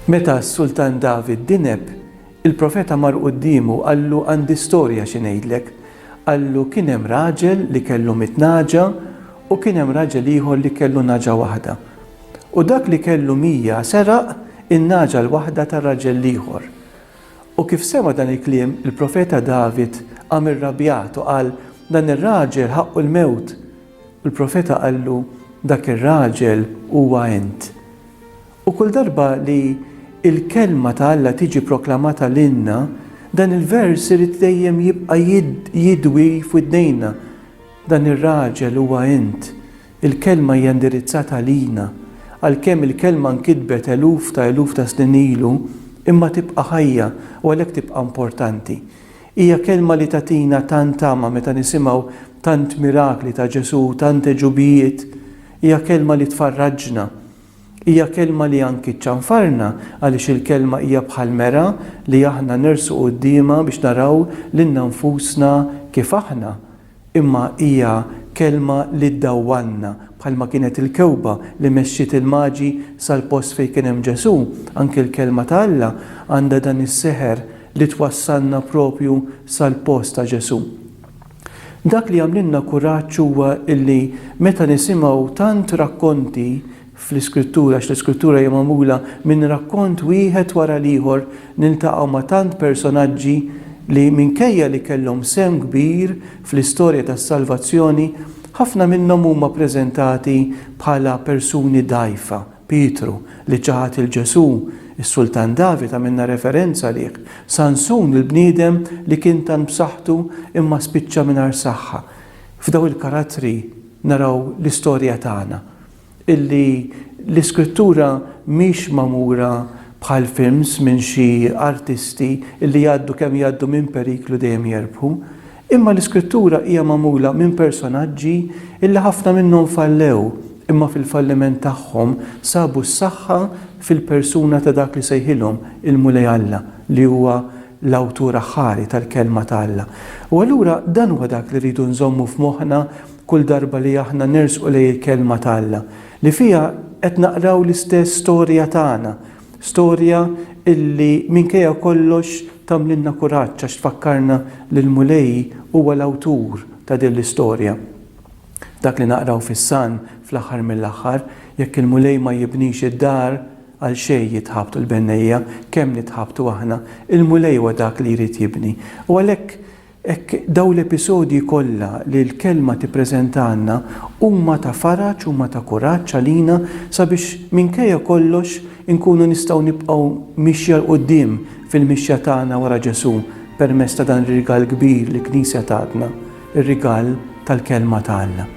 Meta s-Sultan David dineb, il-profeta mar quddiemu qallu għandi storja xi ngħidlek. Qallu kien hemm raġel li kellu 100 naġa u kien hemm raġel ieħor li kellu naġa waħda. U dak li kellu 100 seraq in-naġa l-waħda tar-raġel ieħor. U kif sema dan il-kliem, il-profeta David qam irrabjat u qal dan ir-raġel ħaqqu l-mewt. Il-profeta qallu dak ir-raġel huwa int. U kull darba li il-kelma ta' Alla tiġi proklamata lilna, dan il-vers irid dejjem jibqa' jidwi f'widnejna. Dan ir-raġel huwa int. Il-kelma hija indirizzata lina, għalkemm il-kelma nkitbet eluf ta' snin ilu, imma tibqa' ħajja u għalhekk tibqa' importanti. Hija kelma li tagħtina tant tama meta nisimgħu tant mirakli ta' Ġesu, tant ġubijiet, hija kelma li tfarraġna. Hija kelma li anki ċanfarna għaliex il-kelma hija bħal mera li aħna nersu qudiema biex naraw lilna nfusna kif aħna. Imma hija kelma li ddawwanna bħalma kienet il-kewba li mexxiet il-maġi sal-post fejn kien hemm Ġesu. Anke l-kelma ta' Alla għandha dan is-seħer li twassalna propju sal-post ta' Ġesu. Dak li għamlilna kuraġġ huwa illi meta nisimgħu tant rakkonti fl-iskrittura, l-iskrittura hija magħmula minn rakkont wieħed wara l-ieħor, niltaqgħu ma' tant personaġġi li minkejja li kellhom sem kbir fl-istorja tas-salvazzjoni, ħafna minnhom huma ppreżentati bħala persuni dgħajfa. Pietru li ġaħat il-Ġesu, is-Sultan David għamilna referenza lih, Sansun il-bniedem li kien tant b'saħħtu imma spiċċa mingħajr saħħa. F'daw il-karattri naraw l-istorja tagħna. Illi l-iskrittura mhix magħmura bħal films minn xi artisti illi jgħaddu kemm jgħaddu minn periklu dejjem jerbħu, imma l-iskrittura hija magħmula minn personaġġi illi ħafna minnhom fallew, imma fil-falliment tagħhom sabu s-saħħa fil-persuna ta' dak li sejħilhom il-Mulej Alla li huwa l-awtur aħħari tal-kelma ta' Alla. U allura dan huwa dak li rridu nżommu f'moħħna kull darba li aħna nersqu lejn il-kelma ta' Alla, li fiha qed naqraw l-istess storja tagħna, storja illi minkejja kollox tagħmlilna kuraġġ għax tfakkarna li l-Mulej huwa l-awtur ta' din l-istorja. Dak li naqraw fis-san fl-aħħar mill-aħħar, jekk il-Mulej ma jibnix id-dar għal xejn jitħabtu l-bennejja, kemm nitħabtu aħna, il-Mulej huwa dak li jrid jibni. U għalhekk daw l-episodji kollha li l-kelma tippreżentanna huma ta' faraġġ, huma ta' kuraġġ għalina sabiex minkejja kollox inkunu nistgħu nibqgħu mixja l quddiem fil-mixja tagħna wara Ġesu permezz ta' dan ir-rigal kbir li Knisja tatna, ir-rigal tal-kelma ta' Alla.